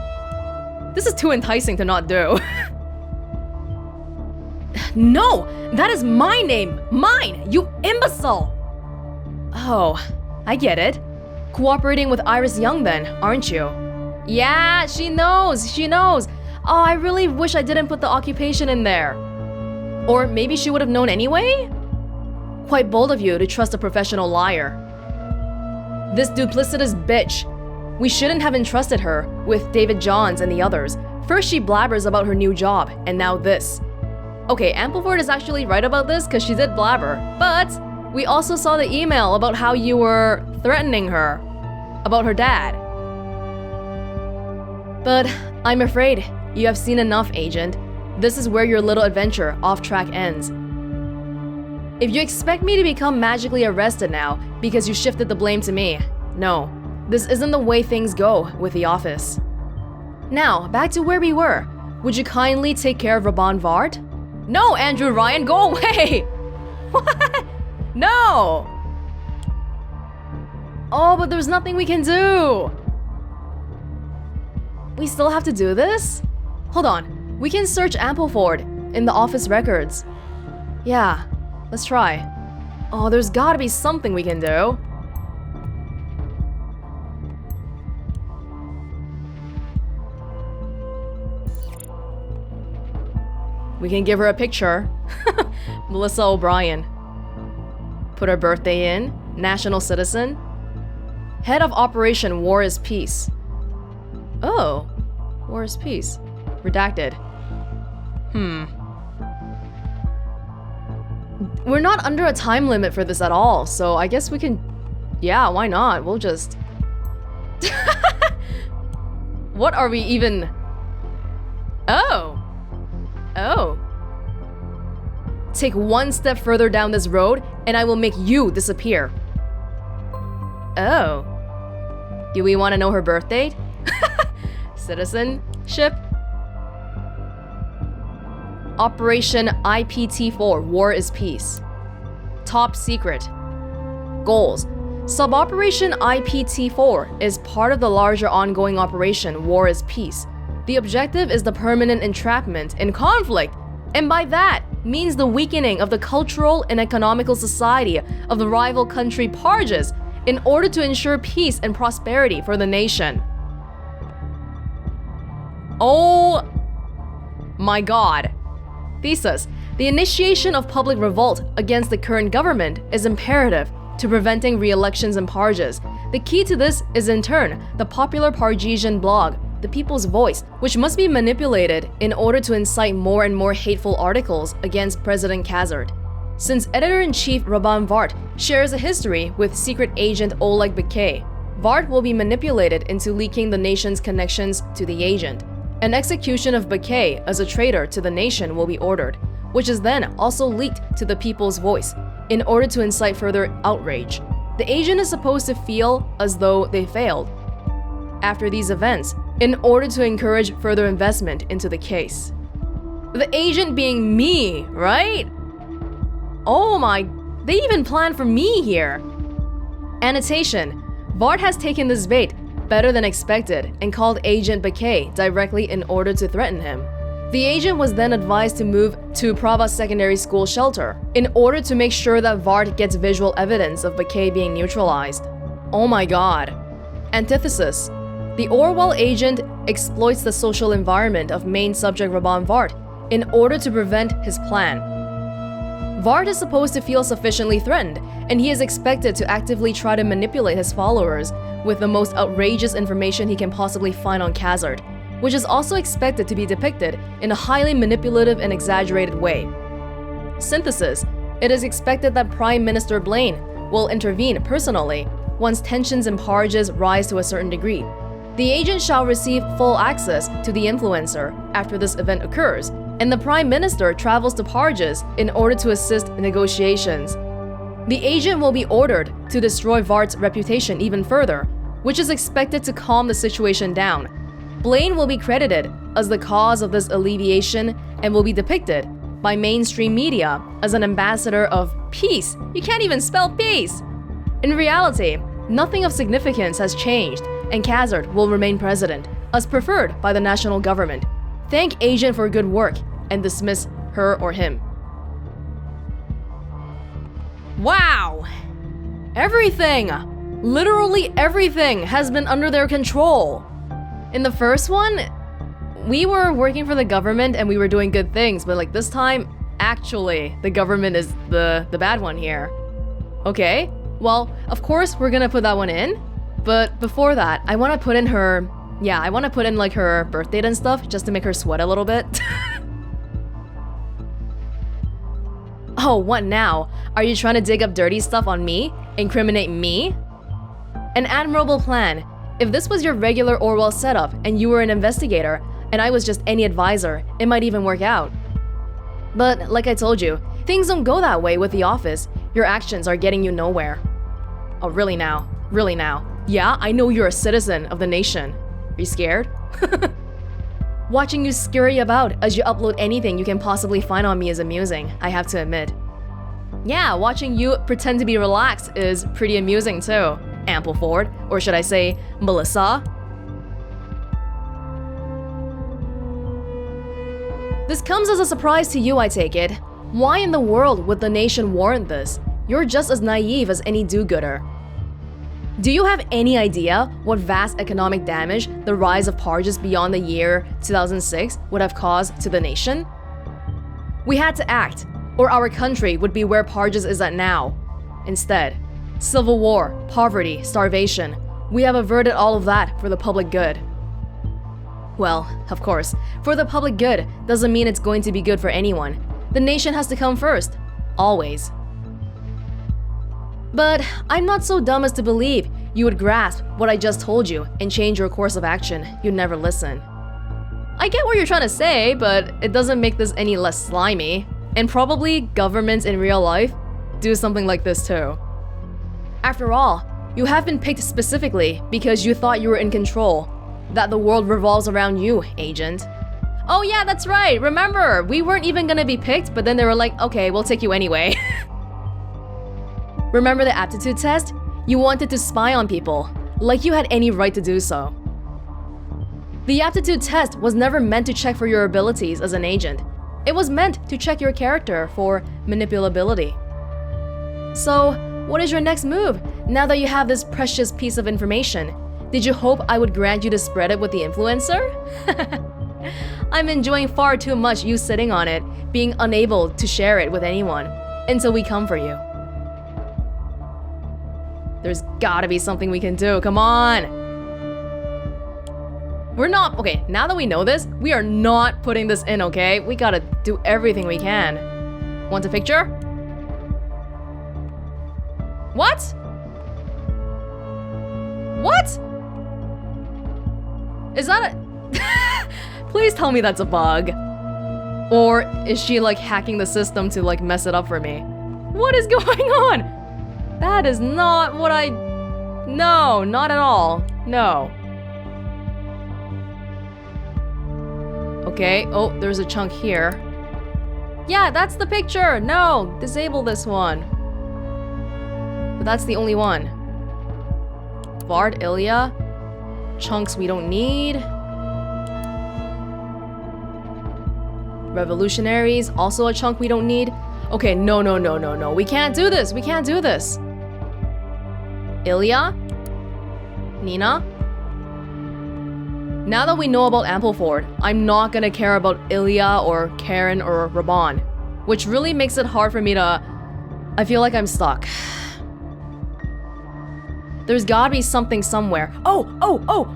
This is too enticing to not do. No! That is my name! Mine! You imbecile! Oh, I get it. Cooperating with Iris Young then, aren't you? Yeah, she knows! She knows! Oh, I really wish I didn't put the occupation in there. Or maybe she would have known anyway? Quite bold of you to trust a professional liar. This duplicitous bitch. We shouldn't have entrusted her with David Johns and the others. First she blabbers about her new job, and now this. Okay, Ampleford is actually right about this because she did blabber, but we also saw the email about how you were threatening her, about her dad. But I'm afraid you have seen enough, Agent. This is where your little adventure off track ends. If you expect me to become magically arrested now because you shifted the blame to me, no, this isn't the way things go with the office. Now, back to where we were. Would you kindly take care of Raban Vhart? No, Andrew Ryan, go away! What? No! Oh, but there's nothing we can do! We still have to do this? Hold on, we can search Ampleford in the office records. Yeah, let's try. Oh, there's gotta be something we can do. We can give her a picture. Melissa O'Brien. Put her birthday in. National citizen. Head of Operation War is Peace. Oh. War is Peace. Redacted. We're not under a time limit for this at all, so I guess we can... Yeah, why not? We'll just... What are we even... Oh. Oh. Take one step further down this road, and I will make you disappear. Oh. Do we want to know her birth date? Citizenship? Operation IPT-4, War is Peace. Top secret. Goals. Sub-Operation IPT-4 is part of the larger ongoing Operation War is Peace. The objective is the permanent entrapment in conflict, and by that means the weakening of the cultural and economical society of the rival country Parges in order to ensure peace and prosperity for the nation. Oh my god. Thesis. The initiation of public revolt against the current government is imperative to preventing re-elections in Parges. The key to this is in turn the popular Pargesian blog, The People's Voice, which must be manipulated in order to incite more and more hateful articles against President Khazard. Since Editor-in-Chief Raban Vhart shares a history with secret agent Oleg Bhart, Vhart will be manipulated into leaking the nation's connections to the agent. An execution of Bhart as a traitor to the nation will be ordered, which is then also leaked to The People's Voice in order to incite further outrage. The agent is supposed to feel as though they failed after these events, in order to encourage further investment into the case. The agent being me, right? Oh my, they even planned for me here. Annotation. Vhart has taken this bait better than expected and called Agent Bhart directly in order to threaten him. The agent was then advised to move to Prava Secondary School shelter in order to make sure that Vhart gets visual evidence of Bhart being neutralized. Oh my god. Antithesis. The Orwell Agent exploits the social environment of main subject Raban Vhart in order to prevent his plan. Vhart is supposed to feel sufficiently threatened, and he is expected to actively try to manipulate his followers with the most outrageous information he can possibly find on Khazard, which is also expected to be depicted in a highly manipulative and exaggerated way. Synthesis. It is expected that Prime Minister Blaine will intervene personally once tensions in Parges rise to a certain degree. The agent shall receive full access to the influencer after this event occurs, and the Prime Minister travels to Parges in order to assist negotiations. The agent will be ordered to destroy Vhart's reputation even further, which is expected to calm the situation down. Blaine will be credited as the cause of this alleviation and will be depicted by mainstream media as an ambassador of peace. You can't even spell peace! In reality, nothing of significance has changed, and Khazard will remain president, as preferred by the national government. Thank agent for good work and dismiss her or him. Wow! Everything! Literally everything has been under their control. In the first one, we were working for the government and we were doing good things, but like this time, actually, the government is the bad one here. Okay, well, of course we're gonna put that one in, but before that, I want to put in her, I want to put in like her birth date and stuff just to make her sweat a little bit. Oh, what now? Are you trying to dig up dirty stuff on me? Incriminate me? An admirable plan. If this was your regular Orwell setup and you were an investigator and I was just any advisor, it might even work out. But like I told you, things don't go that way with the office. Your actions are getting you nowhere. Oh, really now? Really now? Yeah, I know you're a citizen of the nation. Are you scared? Watching you scurry about as you upload anything you can possibly find on me is amusing, I have to admit. Yeah, watching you pretend to be relaxed is pretty amusing too, Ampleford, or should I say, Melissa? This comes as a surprise to you, I take it. Why in the world would the nation warrant this? You're just as naive as any do-gooder. Do you have any idea what vast economic damage the rise of Parges beyond the year 2006 would have caused to the nation? We had to act, or our country would be where Parges is at now. Instead, civil war, poverty, starvation, we have averted all of that for the public good. Well, of course, for the public good doesn't mean it's going to be good for anyone. The nation has to come first, always. But I'm not so dumb as to believe you would grasp what I just told you and change your course of action. You'd never listen. I get what you're trying to say, but it doesn't make this any less slimy. And probably governments in real life do something like this too. After all, you have been picked specifically because you thought you were in control, that the world revolves around you, agent. Oh yeah, that's right, remember, we weren't even gonna be picked, but then they were like, okay, we'll take you anyway. Remember the aptitude test? You wanted to spy on people, like you had any right to do so. The aptitude test was never meant to check for your abilities as an agent. It was meant to check your character for manipulability. So, what is your next move now that you have this precious piece of information? Did you hope I would grant you to spread it with the influencer? I'm enjoying far too much you sitting on it, being unable to share it with anyone, until we come for you. There's gotta be something we can do, come on! We're not, okay, now that we know this, we are not putting this in, okay? We gotta do everything we can. Want a picture? What? What? Is that a... Please tell me that's a bug. Or is she like hacking the system to like mess it up for me? What is going on? That is not what I... No, not at all. No. Okay, oh, there's a chunk here. Yeah, that's the picture! No, disable this one. But that's the only one. Vhart, Illya. Chunks we don't need. Revolutionaries, also a chunk we don't need. Okay, no. We can't do this. We can't do this. Illya? Nina? Now that we know about Ampleford, I'm not gonna care about Illya or Karen or Raban. which really makes it hard for me to... I feel like I'm stuck. There's gotta be something somewhere. Oh!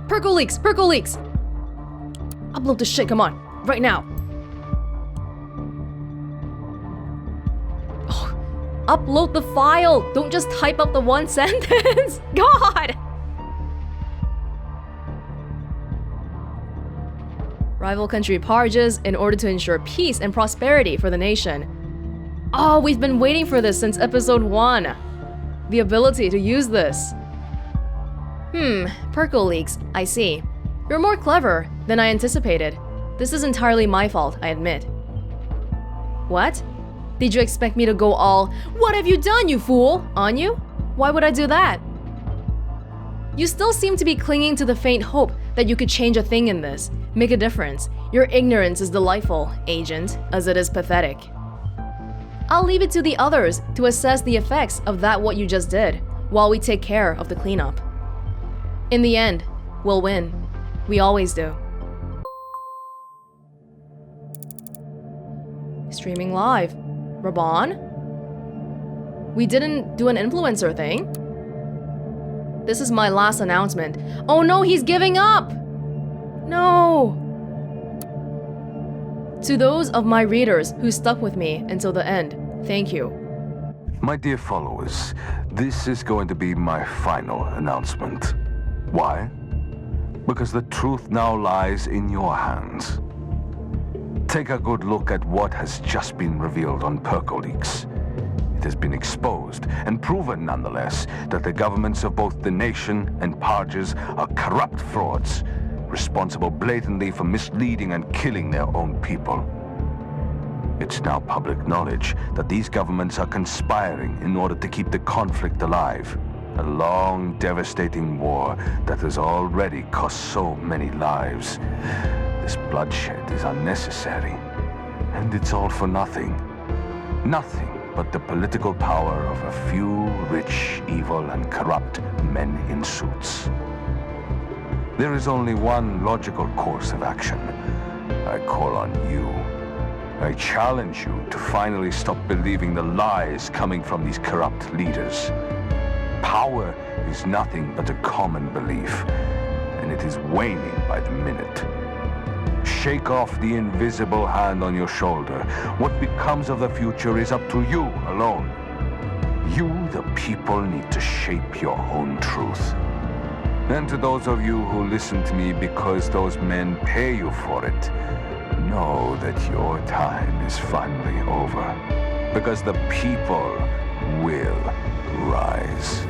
Perco leaks! Upload the shit, come on. Right now. Oh, upload the file! Don't just type up the one sentence! God! Rival country Parges in order to ensure peace and prosperity for the nation. Oh, we've been waiting for this since episode 1. The ability to use this. Perco leaks, I see. You're more clever than I anticipated. This is entirely my fault, I admit. What? Did you expect me to go all, "What have you done, you fool?" on you? Why would I do that? You still seem to be clinging to the faint hope that you could change a thing in this, make a difference. Your ignorance is delightful, Agent, as it is pathetic. I'll leave it to the others to assess the effects of what you just did, while we take care of the cleanup. In the end, we'll win. We always do. Streaming live. Raban? We didn't do an influencer thing? This is my last announcement. Oh no, he's giving up! No! To those of my readers who stuck with me until the end, thank you. My dear followers, this is going to be my final announcement. Why? Because the truth now lies in your hands. Take a good look at what has just been revealed on PercoLeaks. It has been exposed and proven, nonetheless, that the governments of both the nation and Parges are corrupt frauds, responsible blatantly for misleading and killing their own people. It's now public knowledge that these governments are conspiring in order to keep the conflict alive. A long, devastating war that has already cost so many lives. This bloodshed is unnecessary, and it's all for nothing. Nothing but the political power of a few rich, evil, and corrupt men in suits. There is only one logical course of action. I call on you. I challenge you to finally stop believing the lies coming from these corrupt leaders. Power is nothing but a common belief, and it is waning by the minute. Shake off the invisible hand on your shoulder. What becomes of the future is up to you alone. You, the people, need to shape your own truth. And to those of you who listen to me because those men pay you for it, know that your time is finally over. Because the people will rise.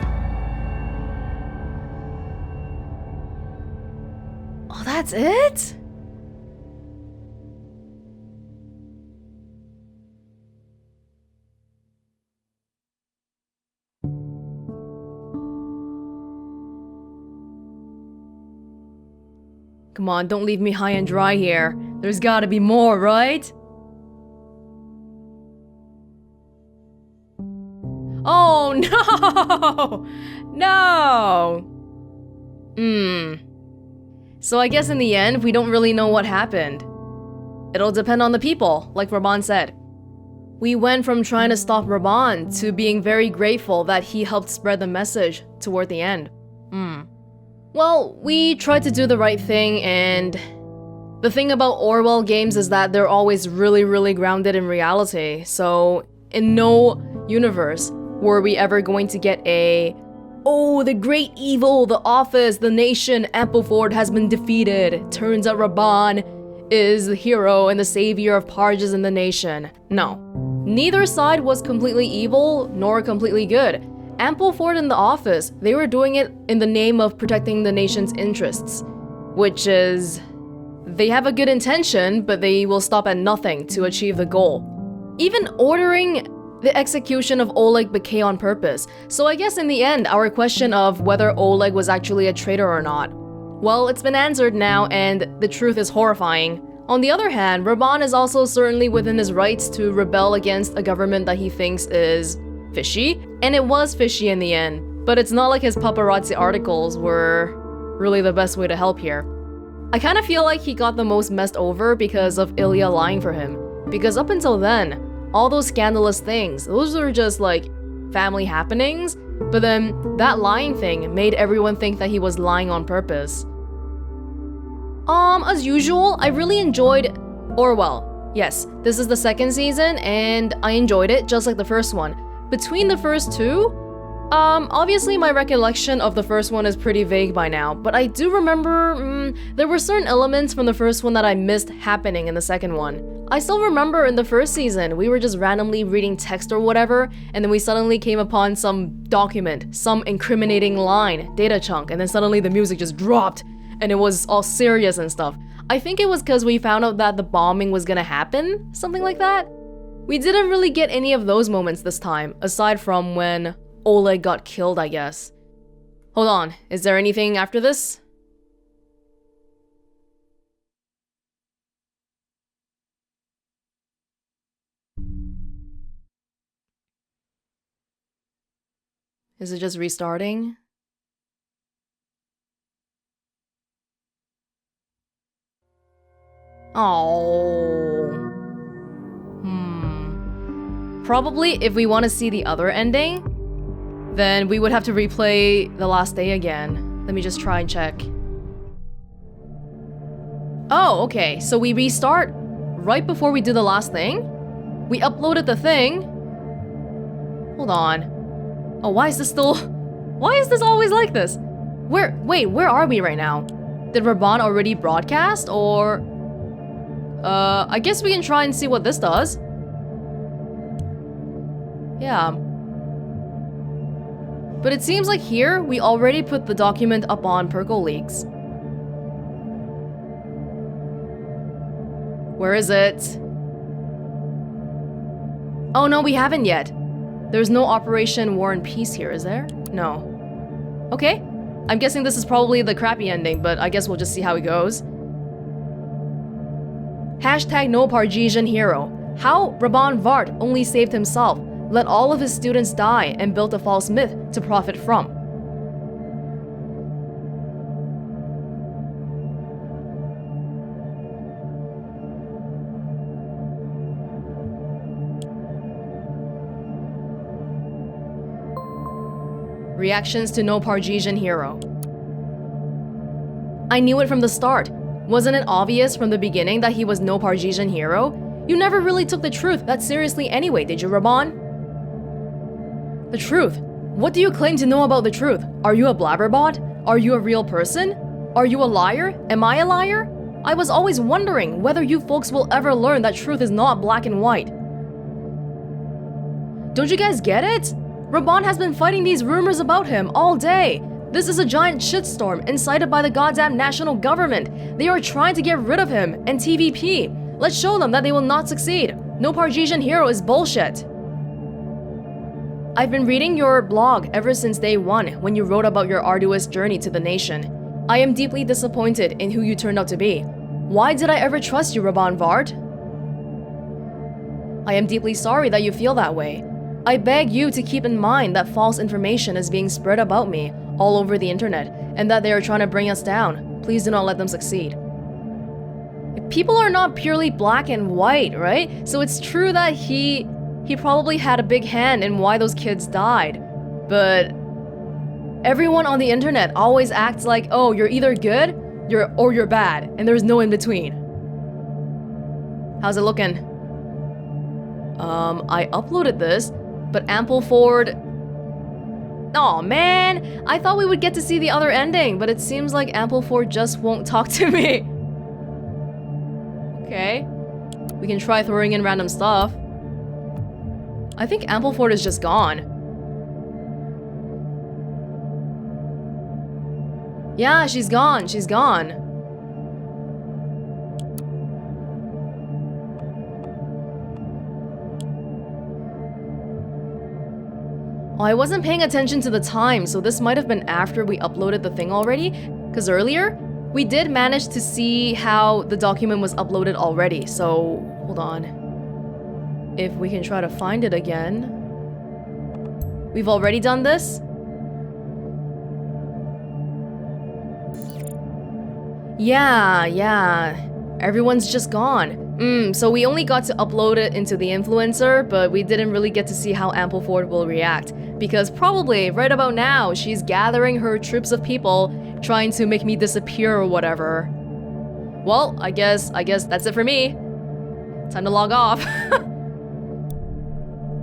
Oh, that's it? Come on, don't leave me high and dry here. There's gotta be more, right? Oh no! No! So I guess in the end, we don't really know what happened. It'll depend on the people, like Raban said. We went from trying to stop Raban to being very grateful that he helped spread the message toward the end. Well, we tried to do the right thing, and the thing about Orwell games is that they're always really, really grounded in reality. So in no universe were we ever going to get oh, the great evil, the office, the nation, Ampleford has been defeated. Turns out Raban is the hero and the savior of Parges and the nation. No. Neither side was completely evil nor completely good. Ampleford and the office, they were doing it in the name of protecting the nation's interests. Which is... they have a good intention, but they will stop at nothing to achieve the goal. Even ordering the execution of Oleg became on purpose. So I guess in the end, our question of whether Oleg was actually a traitor or not, well, it's been answered now, and the truth is horrifying. On the other hand, Raban is also certainly within his rights to rebel against a government that he thinks is fishy, and it was fishy in the end. But it's not like his paparazzi articles were really the best way to help here. I kinda feel like he got the most messed over because of Illya lying for him. Because up until then, all those scandalous things, those are just like family happenings. But then that lying thing made everyone think that he was lying on purpose. As usual, I really enjoyed Orwell. Yes, this is the second season and I enjoyed it just like the first one. Between the first two, obviously my recollection of the first one is pretty vague by now, but I do remember there were certain elements from the first one that I missed happening in the second one. I still remember in the first season, we were just randomly reading text or whatever, and then we suddenly came upon some document, some incriminating line, data chunk, and then suddenly the music just dropped, and it was all serious and stuff. I think it was because we found out that the bombing was gonna happen, something like that. We didn't really get any of those moments this time, aside from when Oleg got killed, I guess. Hold on, is there anything after this? Is it just restarting? Oh. Probably if we want to see the other ending, then we would have to replay the last day again. Let me just try and check. Oh, okay. So we restart right before we do the last thing? We uploaded the thing. Hold on. Oh, why is this always like this? Wait, where are we right now? Did Raban already broadcast or... I guess we can try and see what this does. Yeah. But it seems like here, we already put the document up on PercoLeaks. Where is it? Oh no, we haven't yet. There's no Operation War and Peace here, is there? No. Okay. I'm guessing this is probably the crappy ending, but I guess we'll just see how it goes. Hashtag no Pargesian hero. How Raban Vhart only saved himself, let all of his students die, and built a false myth to profit from. Reactions to no Pargesian hero. I knew it from the start. Wasn't it obvious from the beginning that he was no Pargesian hero? You never really took the truth that seriously anyway, did you, Raban? The truth? What do you claim to know about the truth? Are you a blabberbot? Are you a real person? Are you a liar? Am I a liar? I was always wondering whether you folks will ever learn that truth is not black and white. Don't you guys get it? Raban has been fighting these rumors about him all day. This is a giant shitstorm incited by the goddamn national government. They are trying to get rid of him and TVP. Let's show them that they will not succeed. No Pargesian hero is bullshit. I've been reading your blog ever since day one when you wrote about your arduous journey to the nation. I am deeply disappointed in who you turned out to be. Why did I ever trust you, Raban Vhart? I am deeply sorry that you feel that way. I beg you to keep in mind that false information is being spread about me all over the internet and that they are trying to bring us down. Please do not let them succeed. People are not purely black and white, right? So it's true that he probably had a big hand in why those kids died. But everyone on the internet always acts like, oh, you're either good or you're bad, and there's no in between. How's it looking? I uploaded this, but Ampleford... Aw, man! I thought we would get to see the other ending, but it seems like Ampleford just won't talk to me. Okay. We can try throwing in random stuff. I think Ampleford is just gone. Yeah, she's gone. She's gone. Oh, I wasn't paying attention to the time, so this might have been after we uploaded the thing already. Because earlier, we did manage to see how the document was uploaded already. So, hold on. If we can try to find it again. We've already done this? Yeah. Everyone's just gone. So we only got to upload it into the influencer, but we didn't really get to see how Ampleford will react. Because probably, right about now, she's gathering her troops of people, trying to make me disappear or whatever. Well, I guess that's it for me. Time to log off.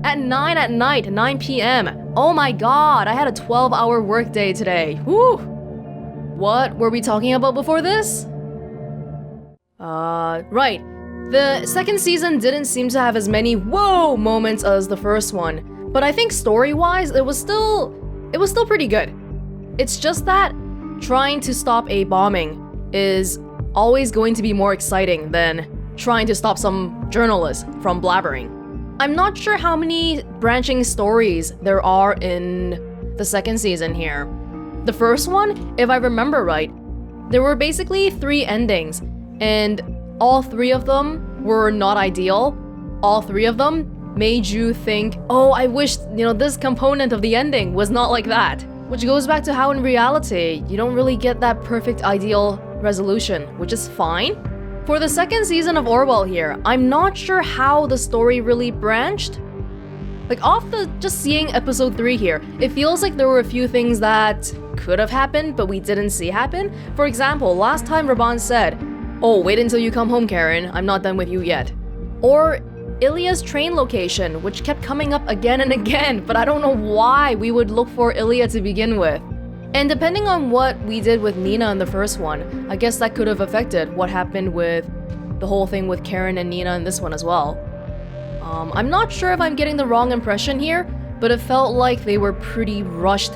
At 9 at night, 9 p.m. Oh my god, I had a 12-hour workday today. Whew. What were we talking about before this? Right. The second season didn't seem to have as many whoa moments as the first one, but I think story-wise, it was still pretty good. It's just that trying to stop a bombing is always going to be more exciting than trying to stop some journalist from blabbering. I'm not sure how many branching stories there are in the second season here. The first one, if I remember right, there were basically 3 endings, and all 3 of them were not ideal. All 3 of them made you think, oh, I wish, this component of the ending was not like that. Which goes back to how in reality, you don't really get that perfect ideal resolution, which is fine. For the second season of Orwell here, I'm not sure how the story really branched. Like off the just seeing episode 3 here, it feels like there were a few things that could have happened, but we didn't see happen. For example, last time Raban said, oh, wait until you come home, Karen, I'm not done with you yet. Or Illya's train location, which kept coming up again and again, but I don't know why we would look for Illya to begin with. And depending on what we did with Nina in the first one, I guess that could have affected what happened with the whole thing with Karen and Nina in this one as well. I'm not sure if I'm getting the wrong impression here, but it felt like they were pretty rushed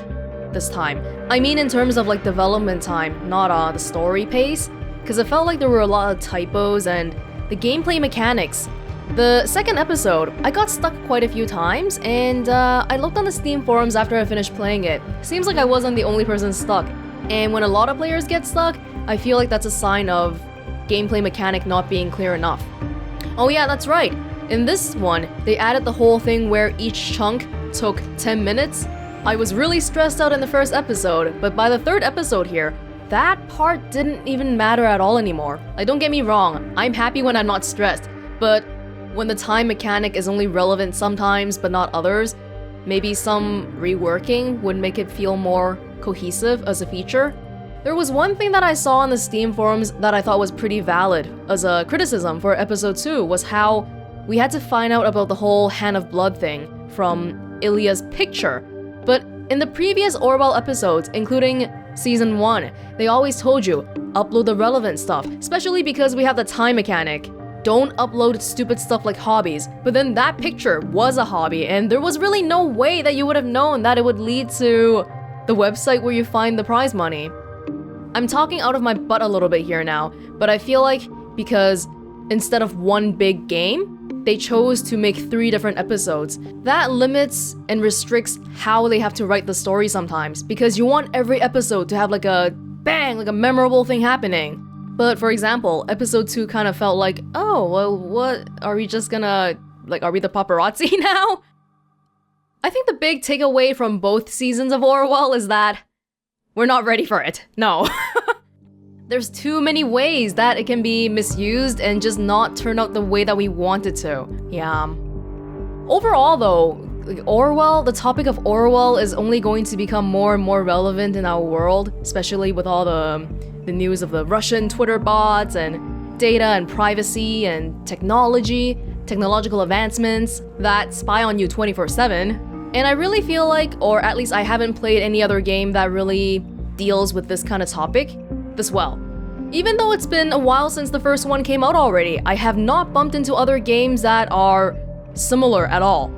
this time. I mean in terms of like development time, not the story pace, because it felt like there were a lot of typos and the gameplay mechanics. The second episode, I got stuck quite a few times, and I looked on the Steam forums after I finished playing it. Seems like I wasn't the only person stuck. And when a lot of players get stuck, I feel like that's a sign of gameplay mechanic not being clear enough. Oh yeah, that's right. In this one, they added the whole thing where each chunk took 10 minutes. I was really stressed out in the first episode, but by the third episode here, that part didn't even matter at all anymore. Like, don't get me wrong, I'm happy when I'm not stressed, but when the time mechanic is only relevant sometimes but not others, maybe some reworking would make it feel more cohesive as a feature. There was one thing that I saw on the Steam forums that I thought was pretty valid as a criticism for episode 2 was how we had to find out about the whole Hand of Blood thing from Illya's picture. But in the previous Orwell episodes, including Season 1, they always told you, upload the relevant stuff, especially because we have the time mechanic. Don't upload stupid stuff like hobbies. But then that picture was a hobby, and there was really no way that you would have known that it would lead to the website where you find the prize money. I'm talking out of my butt a little bit here now, but I feel like because instead of one big game, they chose to make 3 different episodes. That limits and restricts how they have to write the story sometimes, because you want every episode to have like a bang, like a memorable thing happening. But for example, episode 2 kind of felt like, oh, well, what, are we just gonna, like, are we the paparazzi now? I think the big takeaway from both seasons of Orwell is that we're not ready for it. No. There's too many ways that it can be misused and just not turn out the way that we want it to. Yeah. Overall though, Orwell, the topic of Orwell is only going to become more and more relevant in our world, especially with all the news of the Russian Twitter bots and data and privacy and technological advancements that spy on you 24/7. And I really feel like, or at least I haven't played any other game that really deals with this kind of topic this well. Even though it's been a while since the first one came out already, I have not bumped into other games that are similar at all.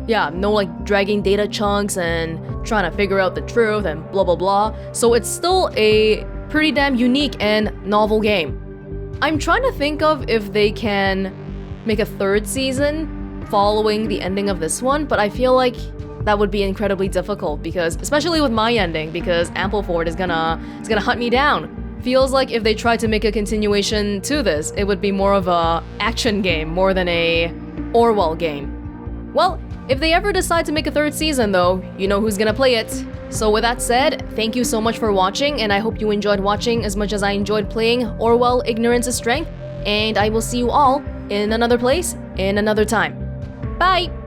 Yeah, no like dragging data chunks and trying to figure out the truth and blah blah blah. So it's still a pretty damn unique and novel game. I'm trying to think of if they can make a 3rd season following the ending of this one, but I feel like that would be incredibly difficult because, especially with my ending, because Ampleford is gonna hunt me down. Feels like if they tried to make a continuation to this, it would be more of a action game more than a Orwell game. Well, if they ever decide to make a 3rd season though, you know who's gonna play it. So with that said, thank you so much for watching, and I hope you enjoyed watching as much as I enjoyed playing Orwell Ignorance is Strength, and I will see you all in another place, in another time. Bye!